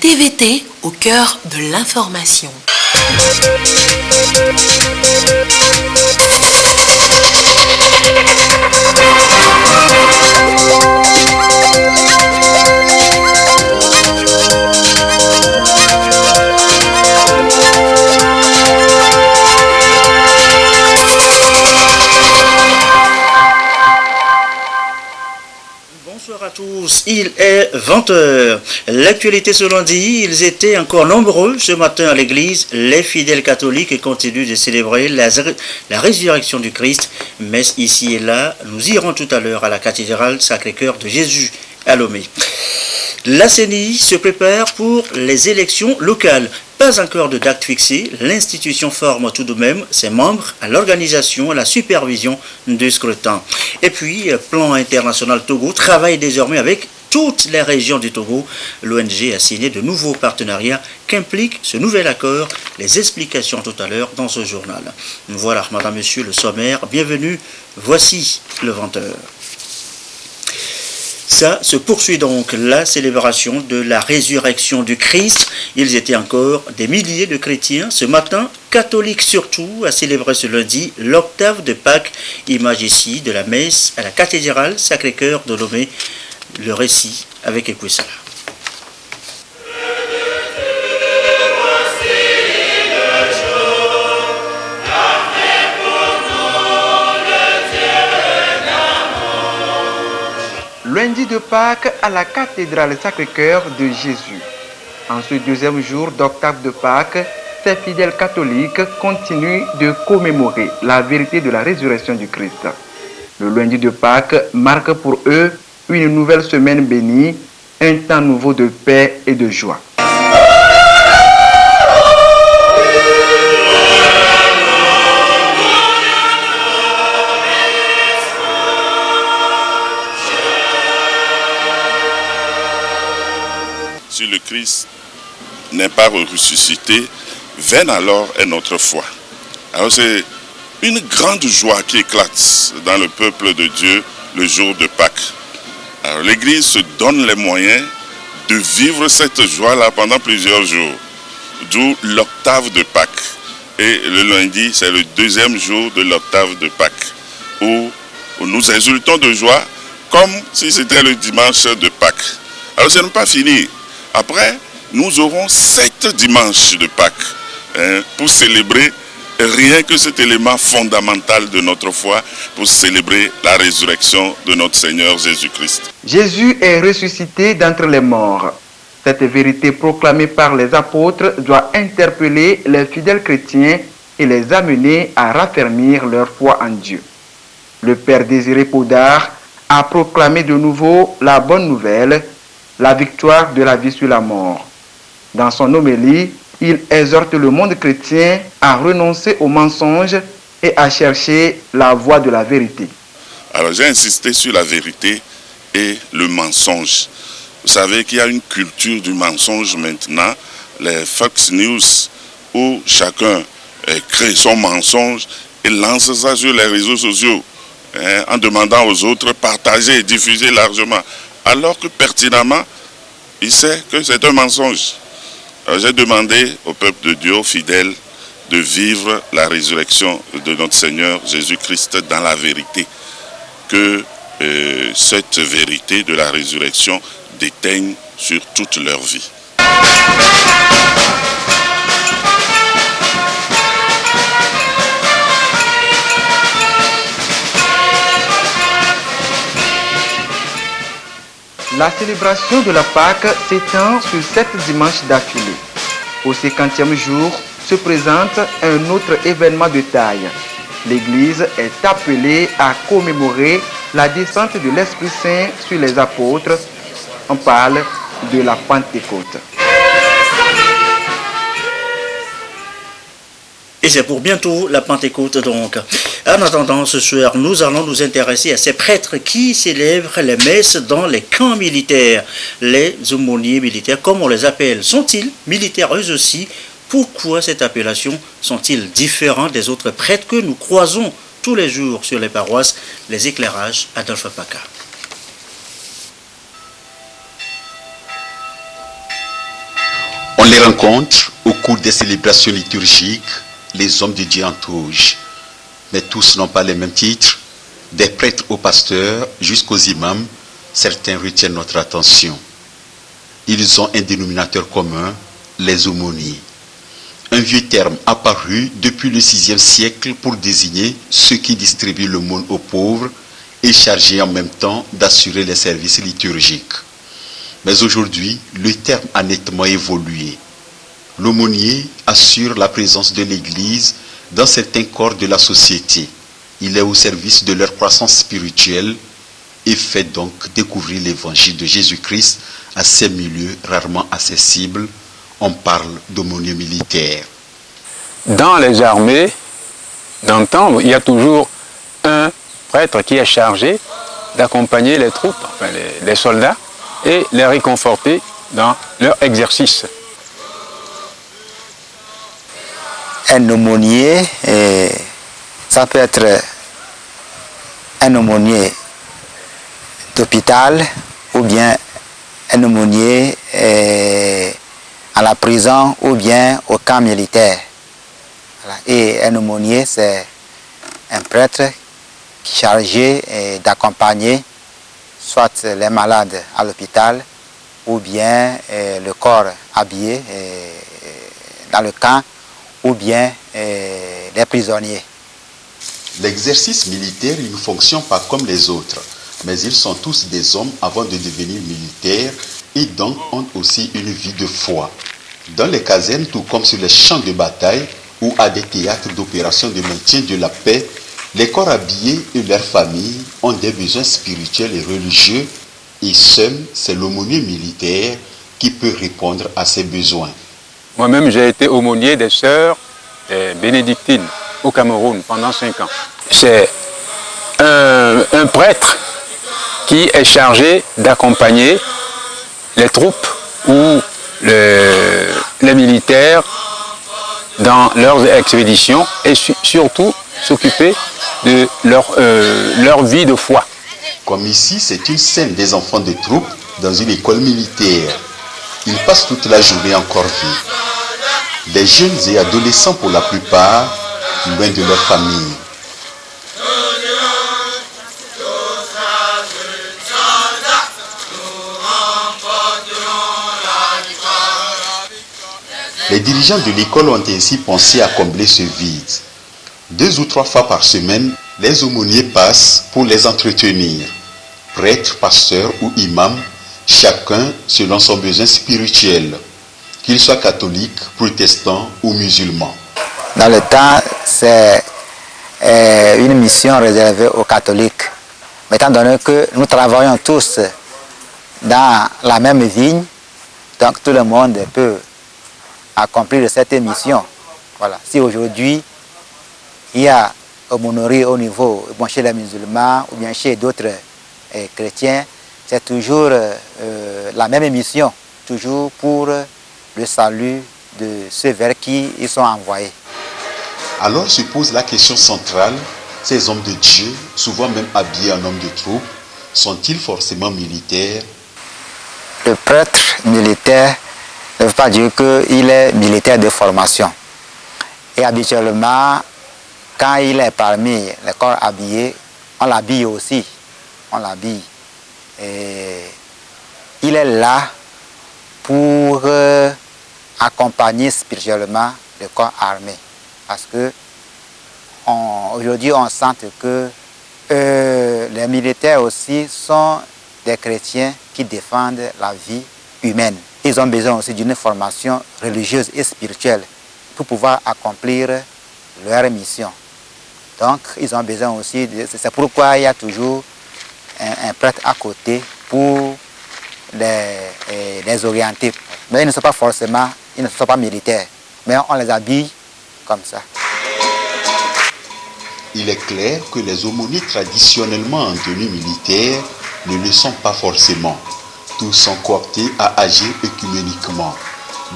TVT au cœur de l'information. Bonsoir à tous, il est 20h. L'actualité ce lundi, ils étaient encore nombreux ce matin à l'église. Les fidèles catholiques continuent de célébrer la résurrection du Christ. Messe ici et là, nous irons tout à l'heure à la cathédrale Sacré-Cœur de Jésus à Lomé. La CENI se prépare pour les élections locales. Pas encore de date fixée, l'institution forme tout de même ses membres à l'organisation et à la supervision du scrutin. Et puis, Plan International Togo travaille désormais avec toutes les régions du Togo. L'ONG a signé de nouveaux partenariats qu'implique ce nouvel accord. Les explications tout à l'heure dans ce journal. Voilà, madame, monsieur, le sommaire. Bienvenue, voici le 20h. Ça se poursuit donc la célébration de la résurrection du Christ. Ils étaient encore des milliers de chrétiens ce matin, catholiques surtout, à célébrer ce lundi l'octave de Pâques. Image ici de la messe à la cathédrale Sacré-Cœur de Lomé. Le récit avec Ekwesala. Lundi de Pâques à la cathédrale Sacré-Cœur de Jésus. En ce deuxième jour d'octave de Pâques, ces fidèles catholiques continuent de commémorer la vérité de la résurrection du Christ. Le lundi de Pâques marque pour eux une nouvelle semaine bénie, un temps nouveau de paix et de joie. Si le Christ n'est pas ressuscité, vaine alors est notre foi. Alors c'est une grande joie qui éclate dans le peuple de Dieu le jour de Pâques. Alors l'Église se donne les moyens de vivre cette joie-là pendant plusieurs jours, d'où l'octave de Pâques. Et le lundi, c'est le deuxième jour de l'octave de Pâques, où nous exultons de joie comme si c'était le dimanche de Pâques. Alors ce n'est pas fini. Après, nous aurons 7 dimanches de Pâques pour célébrer rien que cet élément fondamental de notre foi, pour célébrer la résurrection de notre Seigneur Jésus-Christ. Jésus est ressuscité d'entre les morts. Cette vérité proclamée par les apôtres doit interpeller les fidèles chrétiens et les amener à raffermir leur foi en Dieu. Le Père Désiré Podar a proclamé de nouveau la bonne nouvelle, la victoire de la vie sur la mort. Dans son homélie, il exhorte le monde chrétien à renoncer aux mensonges et à chercher la voie de la vérité. Alors j'ai insisté sur la vérité et le mensonge. Vous savez qu'il y a une culture du mensonge maintenant, les Fox News, où chacun crée son mensonge et lance ça sur les réseaux sociaux, en demandant aux autres de partager et diffuser largement. Alors que pertinemment, il sait que c'est un mensonge. Alors j'ai demandé au peuple de Dieu, aux fidèles, de vivre la résurrection de notre Seigneur Jésus-Christ dans la vérité. Que cette vérité de la résurrection déteigne sur toute leur vie. La célébration de la Pâque s'étend sur 7 dimanches d'affilée. Au 50e jour se présente un autre événement de taille. L'Église est appelée à commémorer la descente de l'Esprit Saint sur les apôtres. On parle de la Pentecôte. Et c'est pour bientôt la Pentecôte donc. En attendant, ce soir, nous allons nous intéresser à ces prêtres qui célèbrent les messes dans les camps militaires. Les aumôniers militaires, comme on les appelle, sont-ils militaires eux aussi? Pourquoi cette appellation? Sont-ils différents des autres prêtres que nous croisons tous les jours sur les paroisses? Les éclairages, Adolphe Paca. les rencontre au cours des célébrations liturgiques, les hommes de Dieu en touche. Mais tous n'ont pas les mêmes titres. Des prêtres aux pasteurs jusqu'aux imams, certains retiennent notre attention. Ils ont un dénominateur commun, les aumôniers. Un vieux terme apparu depuis le VIe siècle pour désigner ceux qui distribuent l'aumône aux pauvres et chargés en même temps d'assurer les services liturgiques. Mais aujourd'hui, le terme a nettement évolué. L'aumônier assure la présence de l'Église dans certains corps de la société. Il est au service de leur croissance spirituelle et fait donc découvrir l'évangile de Jésus-Christ à ces milieux rarement accessibles. On parle d'aumônier militaire. Dans les armées d'antan, il y a toujours un prêtre qui est chargé d'accompagner les troupes, enfin les soldats, et les réconforter dans leur exercice. Un aumônier, ça peut être un aumônier d'hôpital ou bien un aumônier à la prison ou bien au camp militaire. Voilà. Et un aumônier, c'est un prêtre qui est chargé d'accompagner soit les malades à l'hôpital ou bien le corps habillé dans le camp ou bien les prisonniers. L'exercice militaire, il ne fonctionne pas comme les autres, mais ils sont tous des hommes avant de devenir militaires et donc ont aussi une vie de foi. Dans les casernes, tout comme sur les champs de bataille ou à des théâtres d'opérations de maintien de la paix, les corps habillés et leurs familles ont des besoins spirituels et religieux et seul, c'est l'aumônier militaire qui peut répondre à ces besoins. Moi-même, j'ai été aumônier des sœurs bénédictines au Cameroun pendant 5 ans. C'est un prêtre qui est chargé d'accompagner les troupes ou les militaires dans leurs expéditions et surtout s'occuper de leur vie de foi. Comme ici, c'est une scène des enfants de troupe dans une école militaire. Ils passent toute la journée en corvée. Des jeunes et adolescents pour la plupart, loin de leur famille. Les dirigeants de l'école ont ainsi pensé à combler ce vide. 2 ou 3 fois par semaine, les aumôniers passent pour les entretenir. Prêtres, pasteurs ou imams, chacun selon son besoin spirituel, qu'ils soient catholiques, protestants ou musulmans. Dans le temps, c'est une mission réservée aux catholiques. Mais étant donné que nous travaillons tous dans la même vigne, donc tout le monde peut accomplir cette mission. Voilà. Si aujourd'hui, il y a aumônerie au niveau, chez les musulmans ou bien chez d'autres chrétiens, c'est toujours la même mission, toujours pour le salut de ceux vers qui ils sont envoyés. Alors se pose la question centrale, ces hommes de Dieu, souvent même habillés en hommes de troupe, sont-ils forcément militaires? Le prêtre militaire ne veut pas dire qu'il est militaire de formation. Et habituellement, quand il est parmi les corps habillés, on l'habille aussi. On l'habille. Et il est là pour accompagner spirituellement le corps armé. Parce que aujourd'hui, on sent que les militaires aussi sont des chrétiens qui défendent la vie humaine. Ils ont besoin aussi d'une formation religieuse et spirituelle pour pouvoir accomplir leur mission. Donc, ils ont besoin aussi, c'est pourquoi il y a toujours un prêtre à côté pour les orienter. Mais ils ne sont pas forcément, ils ne sont pas militaires, mais on les habille comme ça. Il est clair que les aumôniers traditionnellement en tenue militaire ne le sont pas forcément. Tous sont cooptés à agir œcuméniquement.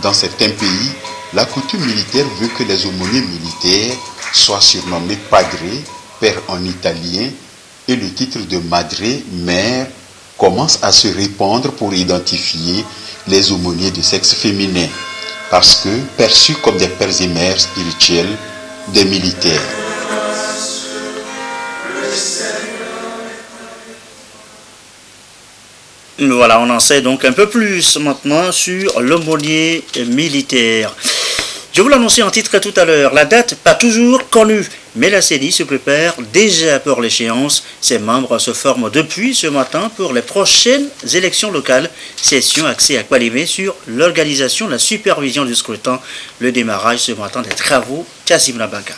Dans certains pays, la coutume militaire veut que les aumôniers militaires soient surnommés padre, père en italien, et le titre de madre, mère, commence à se répandre pour identifier les aumôniers de sexe féminin. parce que perçus comme des pères et mères spirituels des militaires. Voilà, on en sait donc un peu plus maintenant sur l'aumônier militaire. Je vous l'annonçais en titre tout à l'heure, la date pas toujours connue, mais la CENI se prépare déjà pour l'échéance. Ses membres se forment depuis ce matin pour les prochaines élections locales. Session axée à Kwalimé sur l'organisation, la supervision du scrutin, le démarrage ce matin des travaux Kassim Nabaka.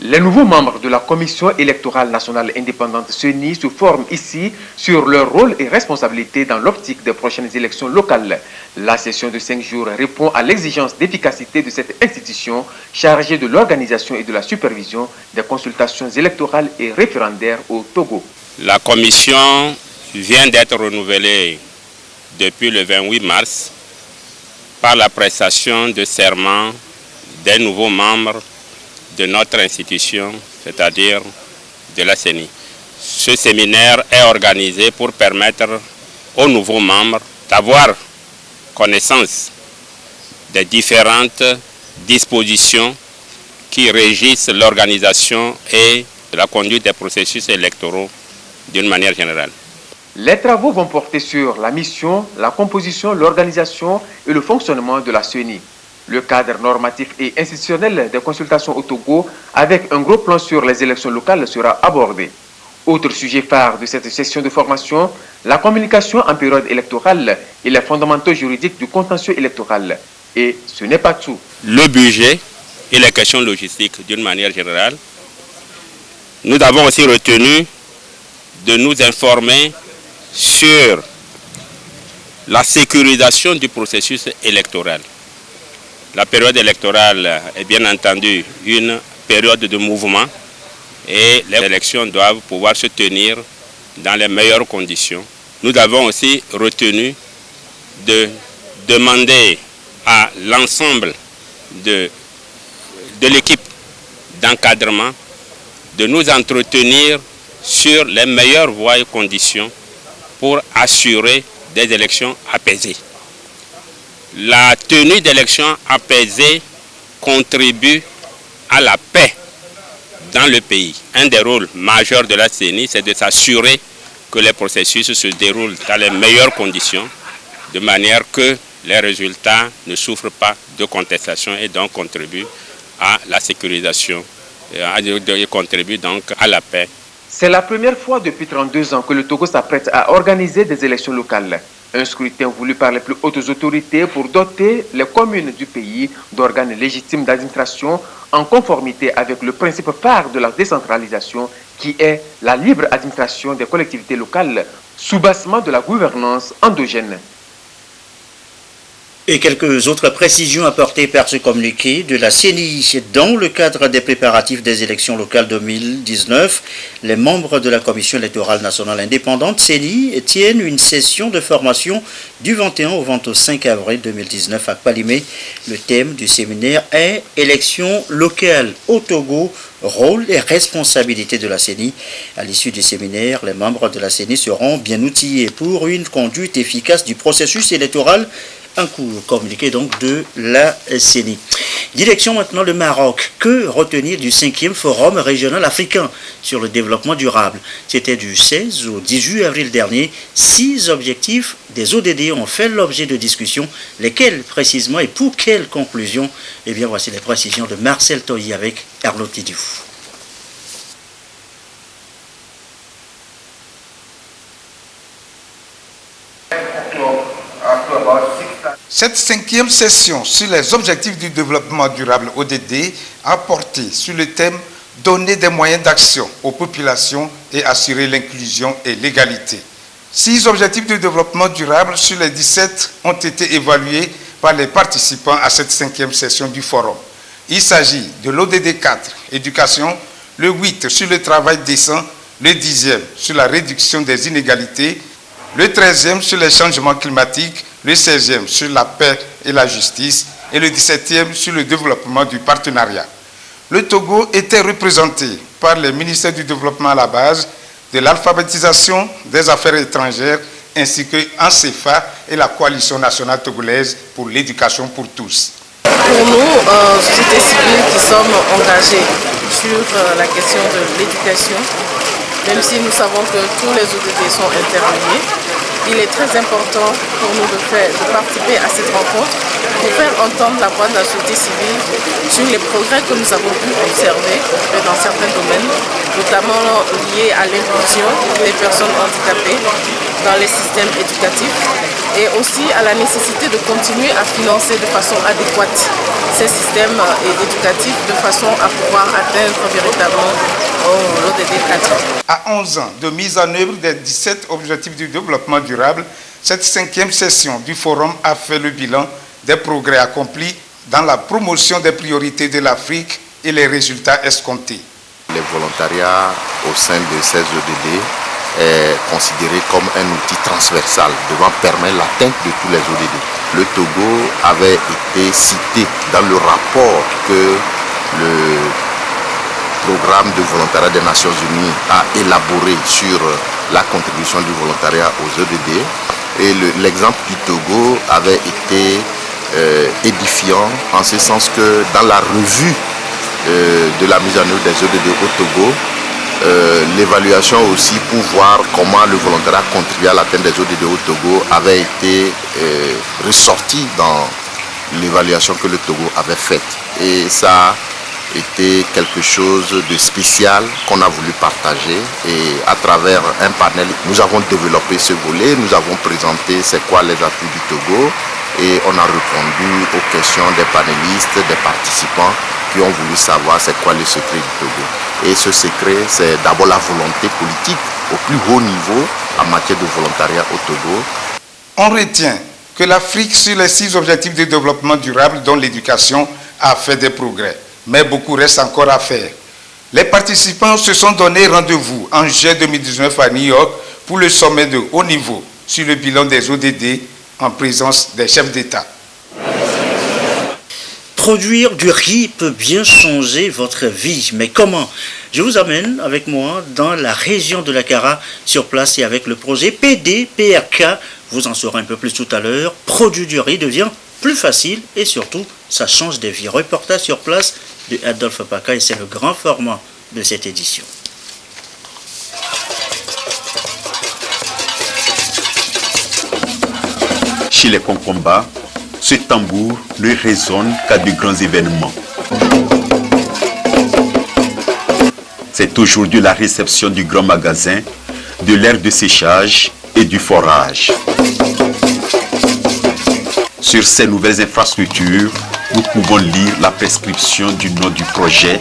Les nouveaux membres de la Commission électorale nationale indépendante CENI se forment ici sur leur rôle et responsabilité dans l'optique des prochaines élections locales. La session de 5 jours répond à l'exigence d'efficacité de cette institution chargée de l'organisation et de la supervision des consultations électorales et référendaires au Togo. La commission vient d'être renouvelée depuis le 28 mars par la prestation de serment des nouveaux membres de notre institution, c'est-à-dire de la CENI. Ce séminaire est organisé pour permettre aux nouveaux membres d'avoir connaissance des différentes dispositions qui régissent l'organisation et la conduite des processus électoraux d'une manière générale. Les travaux vont porter sur la mission, la composition, l'organisation et le fonctionnement de la CENI. Le cadre normatif et institutionnel des consultations au Togo, avec un gros plan sur les élections locales, sera abordé. Autre sujet phare de cette session de formation, la communication en période électorale et les fondamentaux juridiques du contentieux électoral. Et ce n'est pas tout. Le budget et les questions logistiques d'une manière générale. Nous avons aussi retenu de nous informer sur la sécurisation du processus électoral. La période électorale est bien entendu une période de mouvement et les élections doivent pouvoir se tenir dans les meilleures conditions. Nous avons aussi retenu de demander à l'ensemble de l'équipe d'encadrement de nous entretenir sur les meilleures voies et conditions pour assurer des élections apaisées. La tenue d'élections apaisées contribue à la paix dans le pays. Un des rôles majeurs de la CENI, c'est de s'assurer que les processus se déroulent dans les meilleures conditions, de manière que les résultats ne souffrent pas de contestation et donc contribuent à la sécurisation et contribuent donc à la paix. C'est la première fois depuis 32 ans que le Togo s'apprête à organiser des élections locales. Un scrutin voulu par les plus hautes autorités pour doter les communes du pays d'organes légitimes d'administration en conformité avec le principe phare de la décentralisation qui est la libre administration des collectivités locales, soubassement de la gouvernance endogène. Et quelques autres précisions apportées par ce communiqué de la CENI. Dans le cadre des préparatifs des élections locales 2019, les membres de la Commission électorale nationale indépendante CENI tiennent une session de formation du 21 au 25 avril 2019 à Kwalimé. Le thème du séminaire est « Élections locales au Togo, rôle et responsabilité de la CENI ». À l'issue du séminaire, les membres de la CENI seront bien outillés pour une conduite efficace du processus électoral. Un cours communiqué donc de la CENI. Direction maintenant le Maroc. Que retenir du 5e Forum régional africain sur le développement durable? C'était du 16 au 18 avril dernier. 6 objectifs des ODD ont fait l'objet de discussions. Lesquels précisément et pour quelles conclusions? Eh bien voici les précisions de Marcel Toyi avec Arnaud Tidiouf. Cette 5e session sur les objectifs du développement durable ODD a porté sur le thème « Donner des moyens d'action aux populations et assurer l'inclusion et l'égalité ». 6 objectifs de développement durable sur les 17 ont été évalués par les participants à cette 5e session du forum. Il s'agit de l'ODD 4, éducation, le 8 sur le travail décent, le 10e sur la réduction des inégalités, le 13e sur les changements climatiques, le 16e sur la paix et la justice et le 17e sur le développement du partenariat. Le Togo était représenté par les ministères du développement à la base, de l'alphabétisation, des affaires étrangères ainsi que ANCEFA et la Coalition nationale togolaise pour l'éducation pour tous. Pour nous, société civile qui sommes engagés sur la question de l'éducation, même si nous savons que tous les ODD sont interliés, il est très important pour nous de participer à cette rencontre pour faire entendre la voix de la société civile sur les progrès que nous avons pu observer dans certains domaines, notamment liés à l'inclusion des personnes handicapées dans les systèmes éducatifs et aussi à la nécessité de continuer à financer de façon adéquate ces systèmes éducatifs de façon à pouvoir atteindre véritablement l'ODD 4. À 11 ans de mise en œuvre des 17 objectifs du développement durable, cette 5e session du forum a fait le bilan des progrès accomplis dans la promotion des priorités de l'Afrique et les résultats escomptés. Le volontariat au sein de ces ODD est considéré comme un outil transversal devant permettre l'atteinte de tous les ODD. Le Togo avait été cité dans le rapport que le programme de volontariat des Nations Unies a élaboré sur la contribution du volontariat aux ODD. Et l'exemple du Togo avait été édifiant en ce sens que dans la revue de la mise en œuvre des ODD au Togo, l'évaluation aussi pour voir comment le volontariat contribue à l'atteinte des ODD au Togo avait été ressorti dans l'évaluation que le Togo avait faite. Et ça était quelque chose de spécial qu'on a voulu partager et à travers un panel, nous avons développé ce volet, nous avons présenté c'est quoi les atouts du Togo et on a répondu aux questions des panélistes, des participants qui ont voulu savoir c'est quoi le secret du Togo. Et ce secret, c'est d'abord la volonté politique au plus haut niveau en matière de volontariat au Togo. On retient que l'Afrique, sur les 6 objectifs de développement durable dont l'éducation a fait des progrès. Mais beaucoup reste encore à faire. Les participants se sont donné rendez-vous en juillet 2019 à New York pour le sommet de haut niveau sur le bilan des ODD en présence des chefs d'État. Produire du riz peut bien changer votre vie, mais comment? Je vous amène avec moi dans la région de la Kara, sur place et avec le projet PDPRK. Vous en saurez un peu plus tout à l'heure. Produire du riz devient plus facile et surtout, ça change des vies. Reportage sur place de Adolphe Paka et c'est le grand format de cette édition. Chez les Concomba, ce tambour ne résonne qu'à de grands événements. C'est aujourd'hui la réception du grand magasin, de l'aire de séchage et du forage. Sur ces nouvelles infrastructures, nous pouvons lire la prescription du nom du projet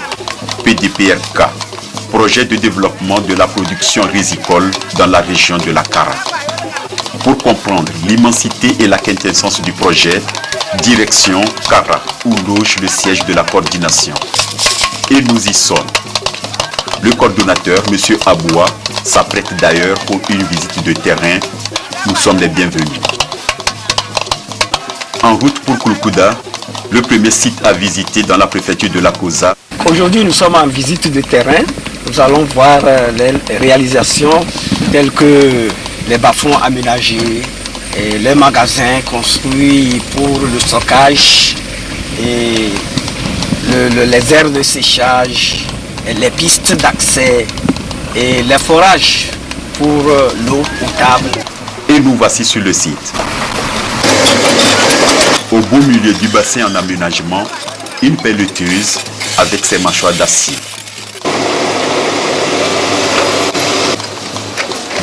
PDPRK, projet de développement de la production rizicole dans la région de la Kara. Pour comprendre l'immensité et la quintessence du projet, direction Kara, où loge le siège de la coordination. Et nous y sommes. Le coordonnateur, M. Aboua, s'apprête d'ailleurs pour une visite de terrain. Nous sommes les bienvenus. En route pour Kouloukoudar, le premier site à visiter dans la préfecture de la Kosa. Aujourd'hui, nous sommes en visite de terrain. Nous allons voir les réalisations telles que les bas-fonds aménagés, et les magasins construits pour le stockage, et les aires de séchage, et les pistes d'accès et les forages pour l'eau potable. Et nous voici sur le site. Au beau milieu du bassin en aménagement, une pelleteuse avec ses mâchoires d'acier.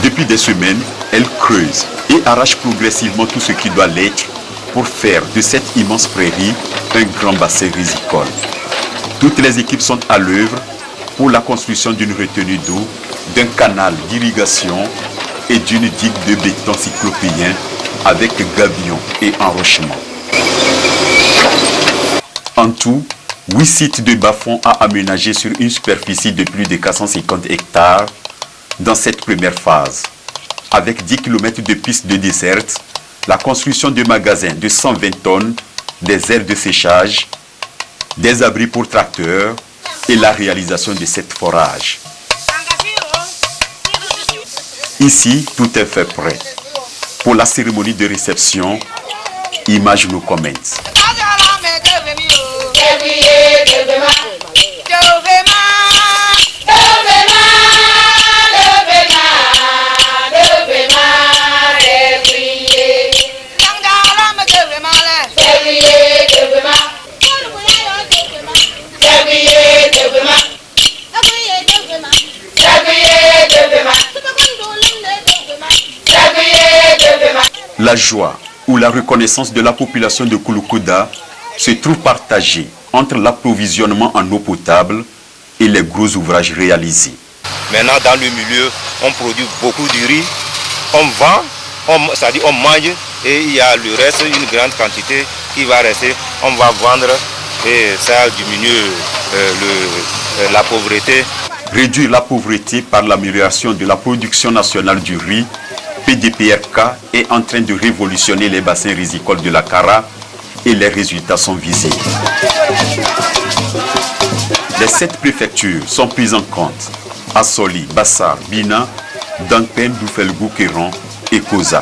Depuis des semaines, elle creuse et arrache progressivement tout ce qui doit l'être pour faire de cette immense prairie un grand bassin rizicole. Toutes les équipes sont à l'œuvre pour la construction d'une retenue d'eau, d'un canal d'irrigation et d'une digue de béton cyclopéen avec gabion et enrochement. En tout, 8 sites de bas-fonds à aménager sur une superficie de plus de 450 hectares dans cette première phase. Avec 10 km de pistes de desserte, la construction de magasins de 120 tonnes, des aires de séchage, des abris pour tracteurs et la réalisation de 7 forages. Ici, tout est fait prêt. Pour la cérémonie de réception, Image nous commente. La joie ou la reconnaissance de la population de Kouloukoda se trouve partagée entre l'approvisionnement en eau potable et les gros ouvrages réalisés. Maintenant, dans le milieu, on produit beaucoup de riz, on vend, c'est-à-dire on mange, et il y a le reste, une grande quantité qui va rester, on va vendre, et ça diminue la pauvreté. Réduire la pauvreté par l'amélioration de la production nationale du riz, PDPRK est en train de révolutionner les bassins rizicoles de la Kara et les résultats sont visibles. Les 7 préfectures sont prises en compte: Assoli, Bassar, Bina, Dangpen, Doufelgou, Kéron et Koza.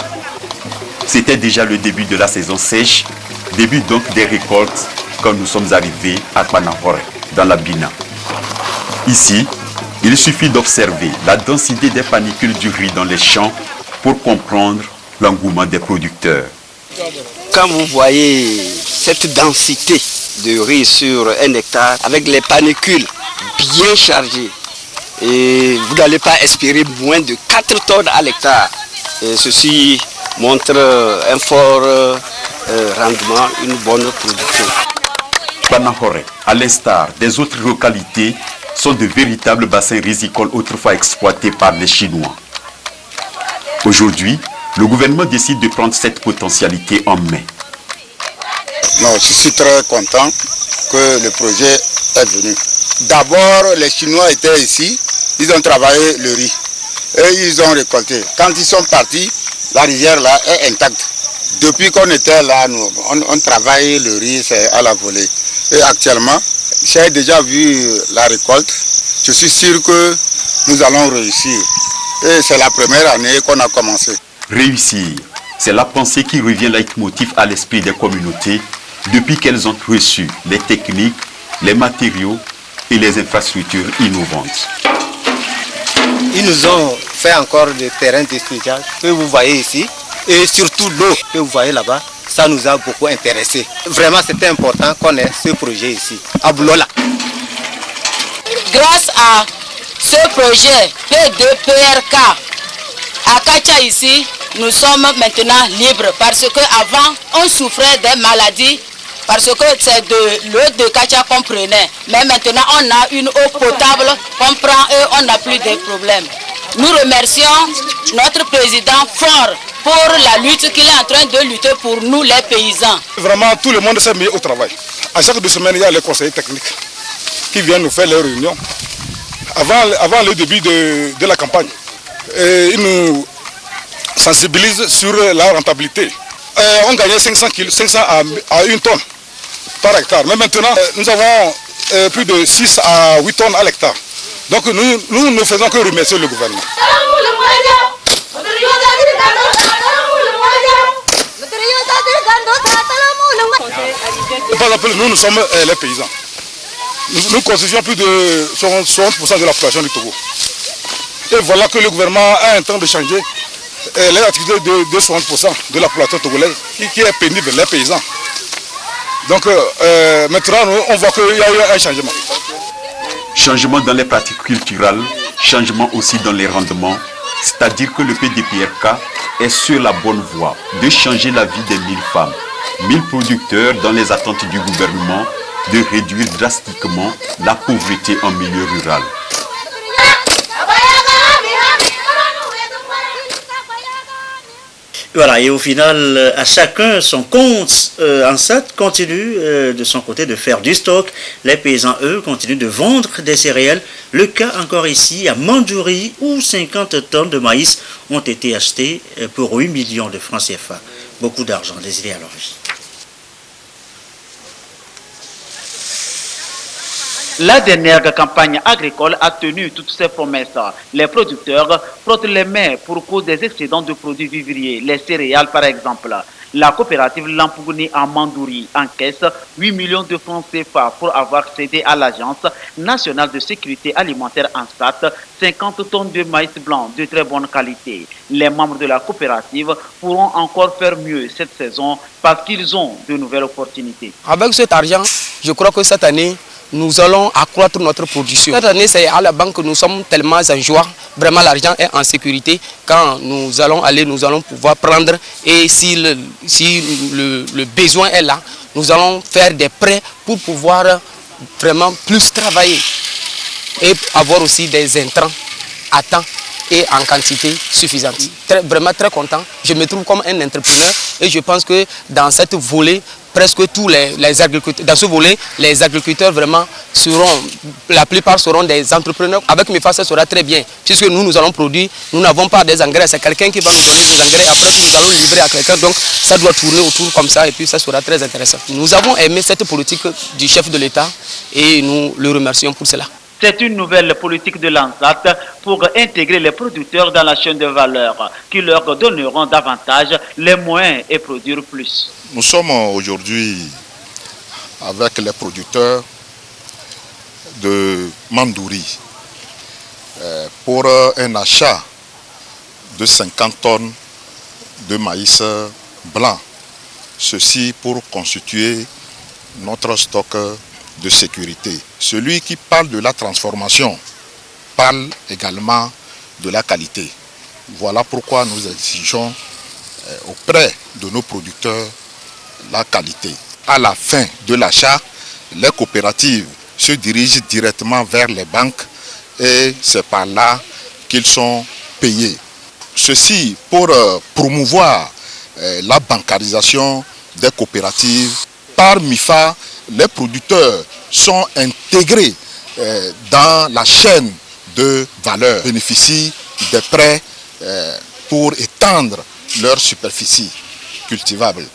C'était déjà le début de la saison sèche, début donc des récoltes quand nous sommes arrivés à Panahore, dans la Bina. Ici, il suffit d'observer la densité des panicules du riz dans les champs pour comprendre l'engouement des producteurs. Quand vous voyez cette densité de riz sur 1 hectare, avec les panicules bien chargées, et vous n'allez pas espérer moins de 4 tonnes à l'hectare. Et ceci montre un fort rendement, une bonne production. Panahore, à l'instar des autres localités, sont de véritables bassins rizicoles autrefois exploités par les Chinois. Aujourd'hui, le gouvernement décide de prendre cette potentialité en main. Non, je suis très content que le projet est venu. D'abord, les Chinois étaient ici, ils ont travaillé le riz et ils ont récolté. Quand ils sont partis, la rivière là est intacte. Depuis qu'on était là, on travaille le riz, c'est à la volée. Et actuellement, j'ai déjà vu la récolte. Je suis sûr que nous allons réussir. Et c'est la première année qu'on a commencé. Réussir, c'est la pensée qui revient leitmotiv à l'esprit des communautés depuis qu'elles ont reçu les techniques, les matériaux et les infrastructures innovantes. Ils nous ont fait encore des terrains d'estivage que vous voyez ici et surtout l'eau que vous voyez là-bas. Ça nous a beaucoup intéressés. Vraiment, c'était important qu'on ait ce projet ici, à Boulola. Grâce à ce projet P2PRK à Kacha ici, nous sommes maintenant libres parce qu'avant, on souffrait des maladies parce que c'est de l'eau de Kacha qu'on prenait. Mais maintenant, on a une eau potable qu'on prend et on n'a plus de problèmes. Nous remercions notre président fort pour la lutte qu'il est en train de lutter pour nous les paysans. Vraiment, tout le monde s'est mis au travail. À chaque 2 semaines, il y a les conseillers techniques qui viennent nous faire les réunions. Avant le début de la campagne, ils nous sensibilisent sur la rentabilité. On gagnait 500 à 1 tonne par hectare. Mais maintenant, nous avons plus de 6 à 8 tonnes à l'hectare. Donc nous ne faisons que remercier le gouvernement. Par exemple, nous sommes les paysans. Nous constituons plus de 60% de la population du Togo. Et voilà que le gouvernement a un temps de changer les activités de 60% de la population togolaise qui est pénible, les paysans. Donc maintenant, on voit qu'il y a eu un changement. Changement dans les pratiques culturelles, changement aussi dans les rendements, c'est-à-dire que le PDPRK est sur la bonne voie de changer la vie des 1000 femmes, 1000 producteurs dans les attentes du gouvernement de réduire drastiquement la pauvreté en milieu rural. Voilà, et au final, à chacun son compte. Ansat continue de son côté de faire du stock. Les paysans, eux, continuent de vendre des céréales. Le cas encore ici à Mandjouri, où 50 tonnes de maïs ont été achetées pour 8 millions de francs CFA. Beaucoup d'argent désolé à leur vie. La dernière campagne agricole a tenu toutes ses promesses. Les producteurs frottent les mains pour cause des excédents de produits vivriers, les céréales par exemple. La coopérative Lampougni à Mandouri encaisse 8 millions de francs CFA pour avoir cédé à l'Agence nationale de sécurité alimentaire ANSAT 50 tonnes de maïs blanc de très bonne qualité. Les membres de la coopérative pourront encore faire mieux cette saison parce qu'ils ont de nouvelles opportunités. Avec cet argent, je crois que cette année, nous allons accroître notre production. Cette année, c'est à la banque que nous sommes tellement en joie. Vraiment, l'argent est en sécurité. Quand nous allons aller, nous allons pouvoir prendre. Et si le besoin est là, nous allons faire des prêts pour pouvoir vraiment plus travailler. Et avoir aussi des intrants à temps et en quantité suffisante. Vraiment très content. Je me trouve comme un entrepreneur et je pense que dans cette volée, presque tous les agriculteurs, dans ce volet, les agriculteurs vraiment seront, la plupart seront des entrepreneurs. Avec MEFA, ça sera très bien, puisque nous allons produire, nous n'avons pas des engrais, c'est quelqu'un qui va nous donner des engrais, après nous allons livrer à quelqu'un, donc ça doit tourner autour comme ça et puis ça sera très intéressant. Nous avons aimé cette politique du chef de l'État et nous le remercions pour cela. C'est une nouvelle politique de l'ANSAT pour intégrer les producteurs dans la chaîne de valeur qui leur donneront davantage les moyens et produire plus. Nous sommes aujourd'hui avec les producteurs de Mandouri pour un achat de 50 tonnes de maïs blanc. Ceci pour constituer notre stock de sécurité. Celui qui parle de la transformation parle également de la qualité. Voilà pourquoi nous exigeons auprès de nos producteurs la qualité. À la fin de l'achat, les coopératives se dirigent directement vers les banques et c'est par là qu'ils sont payés. Ceci pour promouvoir la bancarisation des coopératives. Par MIFA, les producteurs sont intégrés dans la chaîne de valeur, bénéficient des prêts pour étendre leur superficie cultivable.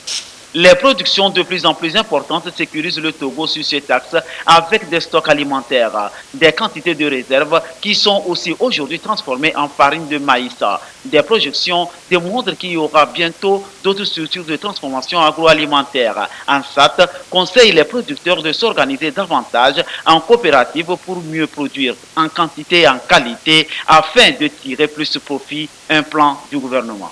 Les productions de plus en plus importantes sécurisent le Togo sur cet axe avec des stocks alimentaires, des quantités de réserves qui sont aussi aujourd'hui transformées en farine de maïs. Des projections démontrent qu'il y aura bientôt d'autres structures de transformation agroalimentaire. ANSAT conseille les producteurs de s'organiser davantage en coopérative pour mieux produire en quantité et en qualité afin de tirer plus de profit, un plan du gouvernement.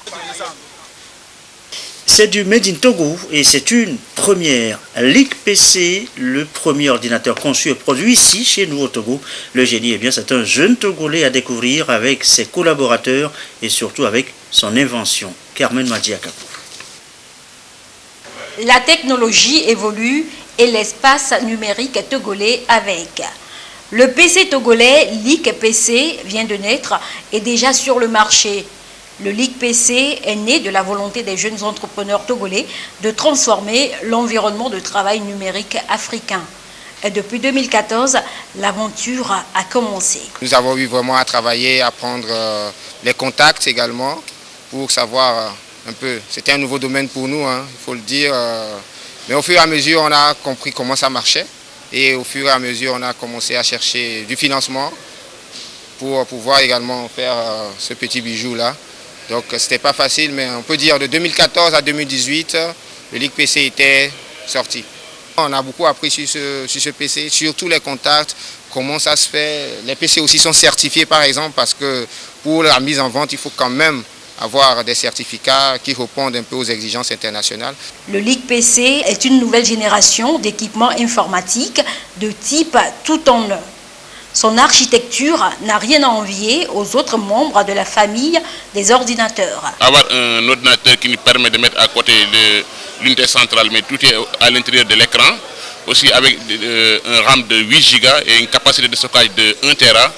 C'est du Made in Togo et c'est une première. LIC-PC, le premier ordinateur conçu et produit ici, chez nous au Togo. Le génie, eh bien, c'est un jeune Togolais à découvrir avec ses collaborateurs et surtout avec son invention. Carmen Madiaka. La technologie évolue et l'espace numérique togolais avec. Le PC togolais LIC-PC vient de naître et déjà sur le marché. Le LIC-PC est né de la volonté des jeunes entrepreneurs togolais de transformer l'environnement de travail numérique africain. Et depuis 2014, l'aventure a commencé. Nous avons eu vraiment à travailler, à prendre les contacts également pour savoir un peu. C'était un nouveau domaine pour nous, il faut le dire. Mais au fur et à mesure, on a compris comment ça marchait. Et au fur et à mesure, on a commencé à chercher du financement pour pouvoir également faire ce petit bijou-là. Donc ce n'était pas facile, mais on peut dire de 2014 à 2018, le LIC-PC était sorti. On a beaucoup appris sur ce PC, sur tous les contacts, comment ça se fait. Les PC aussi sont certifiés par exemple, parce que pour la mise en vente, il faut quand même avoir des certificats qui répondent un peu aux exigences internationales. Le LIC-PC est une nouvelle génération d'équipements informatiques de type tout en un. Son architecture n'a rien à envier aux autres membres de la famille des ordinateurs. Avoir un ordinateur qui nous permet de mettre à côté l'unité centrale, mais tout est à l'intérieur de l'écran, aussi avec un RAM de 8 Go et une capacité de stockage de 1 Tera,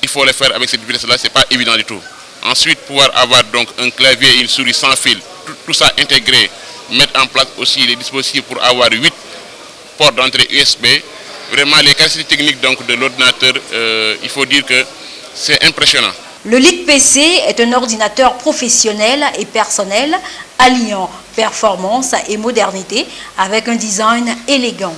il faut le faire avec cette vitesse-là, ce n'est pas évident du tout. Ensuite, pouvoir avoir donc un clavier et une souris sans fil, tout ça intégré, mettre en place aussi les dispositifs pour avoir 8 ports d'entrée USB. Vraiment, les caractéristiques techniques donc, de l'ordinateur, il faut dire que c'est impressionnant. Le LIC-PC est un ordinateur professionnel et personnel alliant performance et modernité avec un design élégant.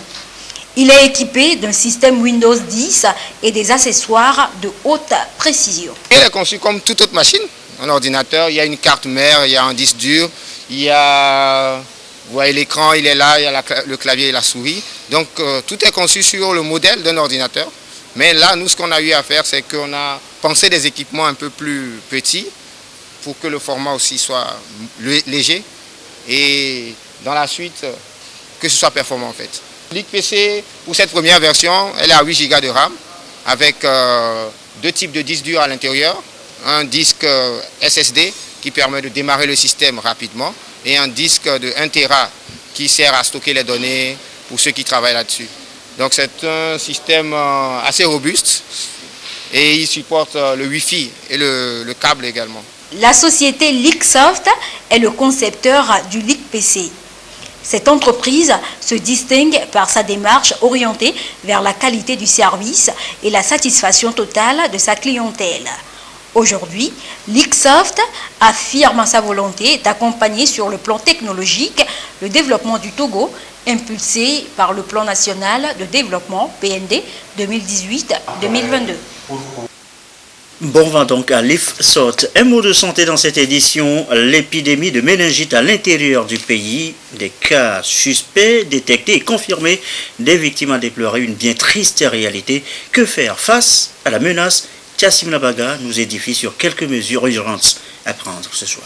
Il est équipé d'un système Windows 10 et des accessoires de haute précision. Il est conçu comme toute autre machine, un ordinateur. Il y a une carte mère, il y a un disque dur, il y a, vous voyez l'écran, il est là, il y a le clavier et la souris. Donc tout est conçu sur le modèle d'un ordinateur. Mais là, nous, ce qu'on a eu à faire, c'est qu'on a pensé des équipements un peu plus petits pour que le format aussi soit léger et dans la suite, que ce soit performant en fait. L'IC-PC, pour cette première version, elle est à 8 Go de RAM avec deux types de disques durs à l'intérieur. Un disque SSD qui permet de démarrer le système rapidement et un disque de 1 Tera qui sert à stocker les données pour ceux qui travaillent là-dessus. Donc c'est un système assez robuste et il supporte le Wi-Fi et le câble également. La société Leaksoft est le concepteur du Leak-PC. Cette entreprise se distingue par sa démarche orientée vers la qualité du service et la satisfaction totale de sa clientèle. Aujourd'hui, Leaksoft affirme sa volonté d'accompagner sur le plan technologique le développement du Togo, impulsé par le plan national de développement PND 2018-2022. Bon vent donc à Leaksoft. Un mot de santé dans cette édition. L'épidémie de méningite à l'intérieur du pays. Des cas suspects, détectés et confirmés. Des victimes à déplorer une bien triste réalité. Que faire face à la menace? Kassim Labaga nous édifie sur quelques mesures urgentes à prendre ce soir.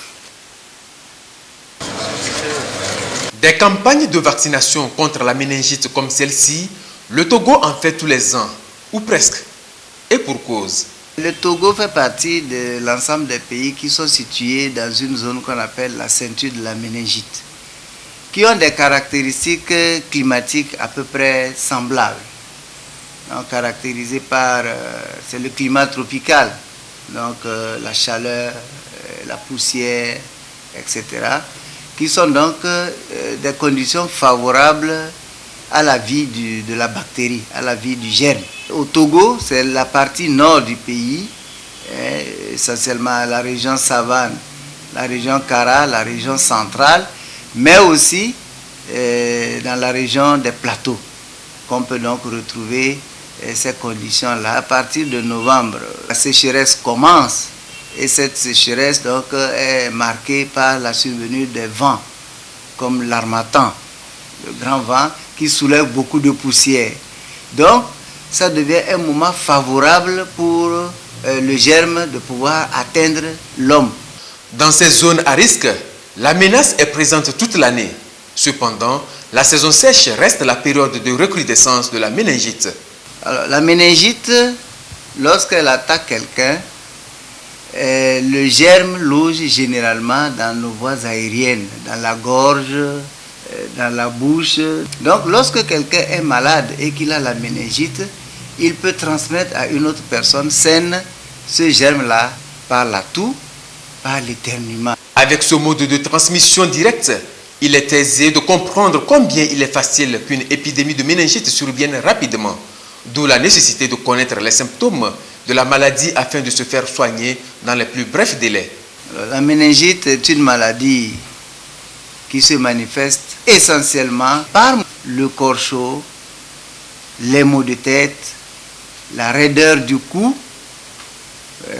Des campagnes de vaccination contre la méningite comme celle-ci, le Togo en fait tous les ans, ou presque, et pour cause. Le Togo fait partie de l'ensemble des pays qui sont situés dans une zone qu'on appelle la ceinture de la méningite, qui ont des caractéristiques climatiques à peu près semblables. Donc, caractérisées par c'est le climat tropical, donc la chaleur, la poussière, etc., qui sont donc des conditions favorables à la vie de la bactérie, à la vie du germe. Au Togo, c'est la partie nord du pays, essentiellement la région Savane, la région Kara, la région centrale, mais aussi dans la région des plateaux, qu'on peut donc retrouver ces conditions-là. À partir de novembre, la sécheresse commence et cette sécheresse donc est marquée par la survenue des vents, comme l'harmattan, le grand vent qui soulève beaucoup de poussière. Donc, ça devient un moment favorable pour le germe de pouvoir atteindre l'homme. Dans ces zones à risque, la menace est présente toute l'année. Cependant, la saison sèche reste la période de recrudescence de la méningite. Alors, la méningite, lorsqu'elle attaque quelqu'un, le germe loge généralement dans nos voies aériennes, dans la gorge, dans la bouche. Donc, lorsque quelqu'un est malade et qu'il a la méningite, il peut transmettre à une autre personne saine ce germe-là par la toux, par l'éternuement. Avec ce mode de transmission directe, il est aisé de comprendre combien il est facile qu'une épidémie de méningite survienne rapidement. D'où la nécessité de connaître les symptômes de la maladie afin de se faire soigner dans les plus brefs délais. La méningite est une maladie qui se manifeste essentiellement par le corps chaud, les maux de tête, la raideur du cou,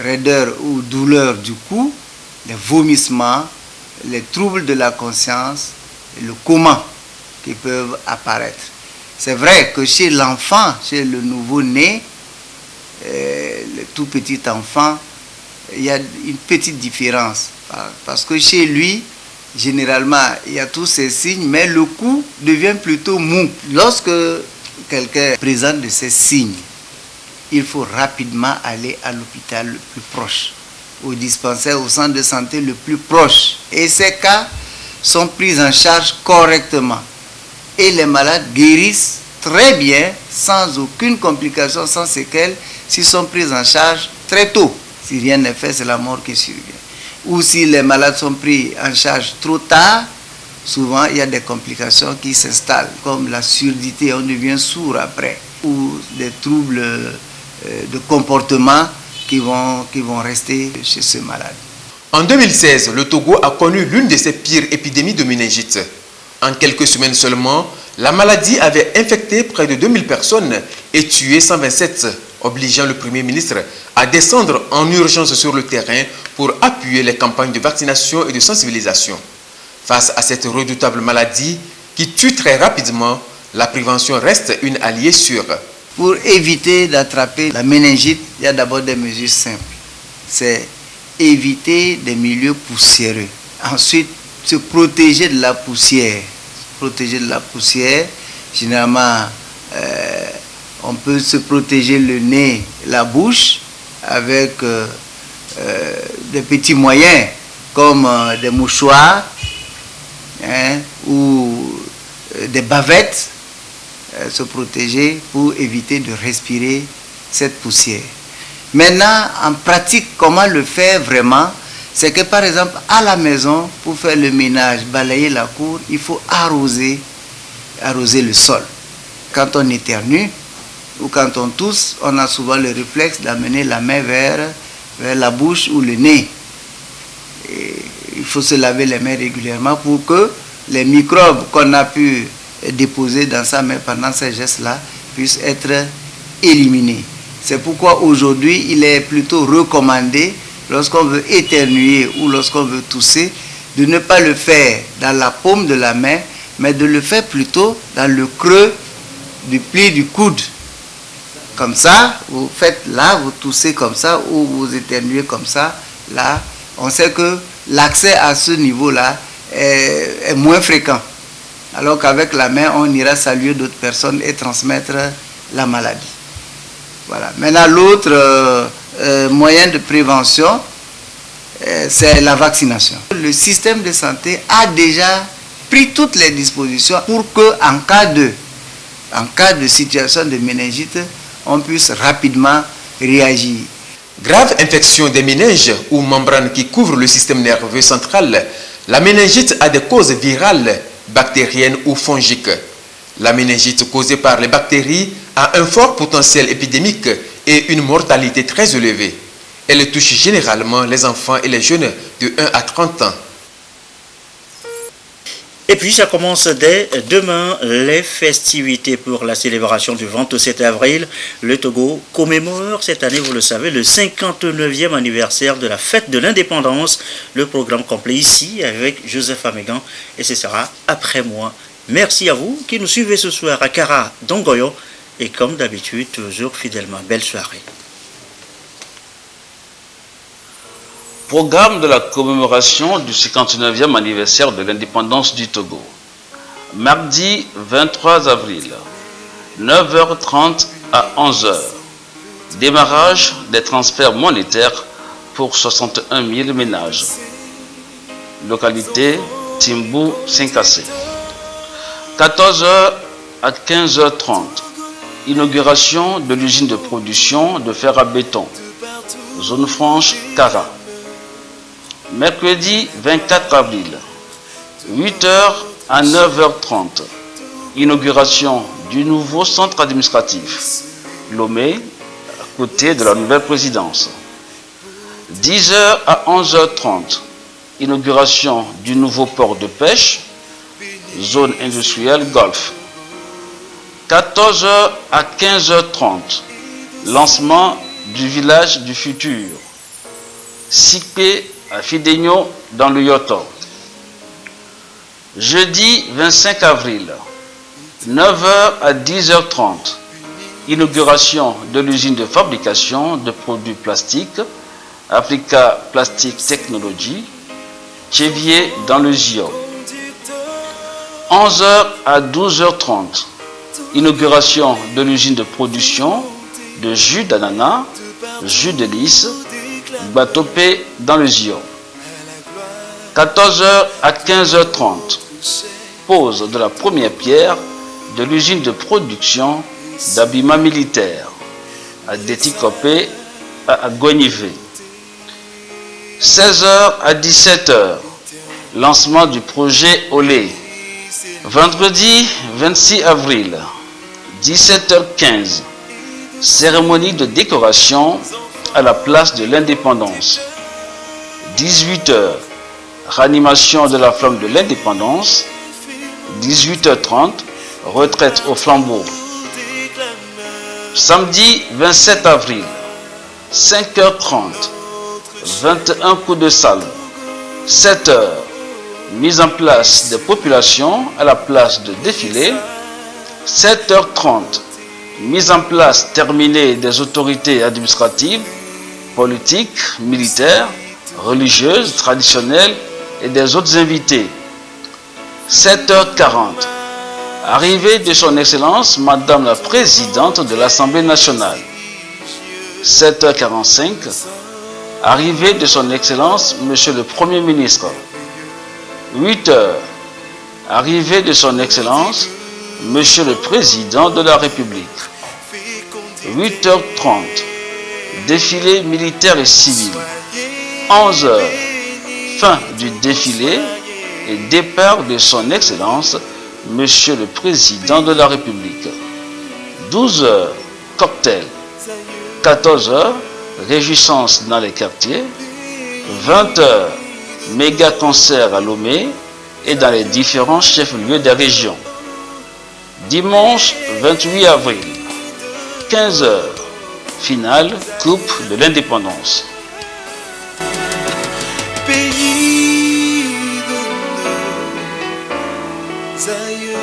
raideur ou douleur du cou, les vomissements, les troubles de la conscience et le coma qui peuvent apparaître. C'est vrai que chez l'enfant, chez le nouveau-né, le tout petit enfant, il y a une petite différence. Parce que chez lui, généralement, il y a tous ces signes, mais le cou devient plutôt mou. Lorsque quelqu'un présente de ces signes, il faut rapidement aller à l'hôpital le plus proche, au dispensaire, au centre de santé le plus proche. Et ces cas sont pris en charge correctement. Et les malades guérissent très bien, sans aucune complication, sans séquelles, s'ils sont pris en charge très tôt. Si rien n'est fait, c'est la mort qui survient. Ou si les malades sont pris en charge trop tard, souvent il y a des complications qui s'installent, comme la surdité, on devient sourd après, ou des troubles de comportement qui vont rester chez ce malade. En 2016, le Togo a connu l'une de ses pires épidémies de méningite. En quelques semaines seulement, La maladie avait infecté près de 2000 personnes et tué 127, obligeant le Premier ministre à descendre en urgence sur le terrain pour appuyer les campagnes de vaccination et de sensibilisation. Face à cette redoutable maladie qui tue très rapidement, la prévention reste une alliée sûre. Pour éviter d'attraper la méningite, il y a d'abord des mesures simples. C'est éviter des milieux poussiéreux. Ensuite, se protéger de la poussière. Protéger de la poussière, généralement, on peut se protéger le nez, la bouche, avec des petits moyens, comme des mouchoirs, ou des bavettes, se protéger pour éviter de respirer cette poussière. Maintenant, en pratique, comment le faire vraiment? C'est que par exemple, à la maison, pour faire le ménage, balayer la cour, il faut arroser le sol. Quand on éternue ou quand on tousse, on a souvent le réflexe d'amener la main vers la bouche ou le nez. Et il faut se laver les mains régulièrement pour que les microbes qu'on a pu déposer dans sa main pendant ces gestes-là puissent être éliminés. C'est pourquoi aujourd'hui, il est plutôt recommandé, lorsqu'on veut éternuer ou lorsqu'on veut tousser, de ne pas le faire dans la paume de la main, mais de le faire plutôt dans le creux du pli du coude. Comme ça, vous faites là, vous toussez comme ça, ou vous éternuez comme ça, là. On sait que l'accès à ce niveau-là est moins fréquent. Alors qu'avec la main, on ira saluer d'autres personnes et transmettre la maladie. Voilà. Maintenant, l'autre moyen de prévention, c'est la vaccination. Le système de santé a déjà pris toutes les dispositions pour qu'en cas de situation de méningite, on puisse rapidement réagir. Grave infection des méninges ou membranes qui couvrent le système nerveux central, la méningite a des causes virales, bactériennes ou fongiques. La méningite causée par les bactéries a un fort potentiel épidémique et une mortalité très élevée. Elle touche généralement les enfants et les jeunes de 1 à 30 ans. Et puis ça commence dès demain, les festivités pour la célébration du 27 avril. Le Togo commémore cette année, vous le savez, le 59e anniversaire de la fête de l'indépendance. Le programme complet ici avec Joseph Amégan et ce sera après moi. Merci à vous qui nous suivez ce soir à Kara, Dongoyo et comme d'habitude, toujours fidèlement. Belle soirée. Programme de la commémoration du 59e anniversaire de l'indépendance du Togo. Mardi 23 avril, 9h30 à 11h. Démarrage des transferts monétaires pour 61 000 ménages. Localité Timbu Sinkassé. 14h à 15h30. Inauguration de l'usine de production de fer à béton. Zone franche Kara. Mercredi 24 avril, 8h à 9h30. Inauguration du nouveau centre administratif, Lomé, à côté de la nouvelle présidence. 10h à 11h30. Inauguration du nouveau port de pêche, zone industrielle Golfe. 14h à 15h30. Lancement du village du futur. Sipé à Fidegno dans le Yoto. Jeudi 25 avril, 9h à 10h30. Inauguration de l'usine de fabrication de produits plastiques, Africa Plastic Technology, Tchévier dans le Zio. 11h à 12h30. Inauguration de l'usine de production de jus d'ananas, jus de lys, Batopé dans le Zio. 14h à 15h30. Pose de la première pierre de l'usine de production d'habillement militaire à Déticopé à Gonivé. 16h à 17h. Lancement du projet Olé. Vendredi 26 avril, 17h15. Cérémonie de décoration à la place de l'indépendance. 18h, ranimation de la flamme de l'indépendance. 18h30, retraite au flambeau. Samedi 27 avril, 5h30, 21 coups de salve. 7h, mise en place des populations à la place de défilé. 7h30, mise en place terminée des autorités administratives, politiques, militaires, religieuses, traditionnelles et des autres invités. 7h40, arrivée de son Excellence Madame la Présidente de l'Assemblée nationale. 7h45, arrivée de son Excellence Monsieur le Premier ministre. 8h, arrivée de son Excellence Monsieur le Président de la République. 8h30, défilé militaire et civil. 11h, fin du défilé et départ de son Excellence Monsieur le Président de la République. 12h, cocktail. 14h, réjouissance dans les quartiers. 20h, méga concert à Lomé et dans les différents chefs-lieux des régions. Dimanche 28 avril, 15h, finale Coupe de l'Indépendance. Pays de nos aïeux.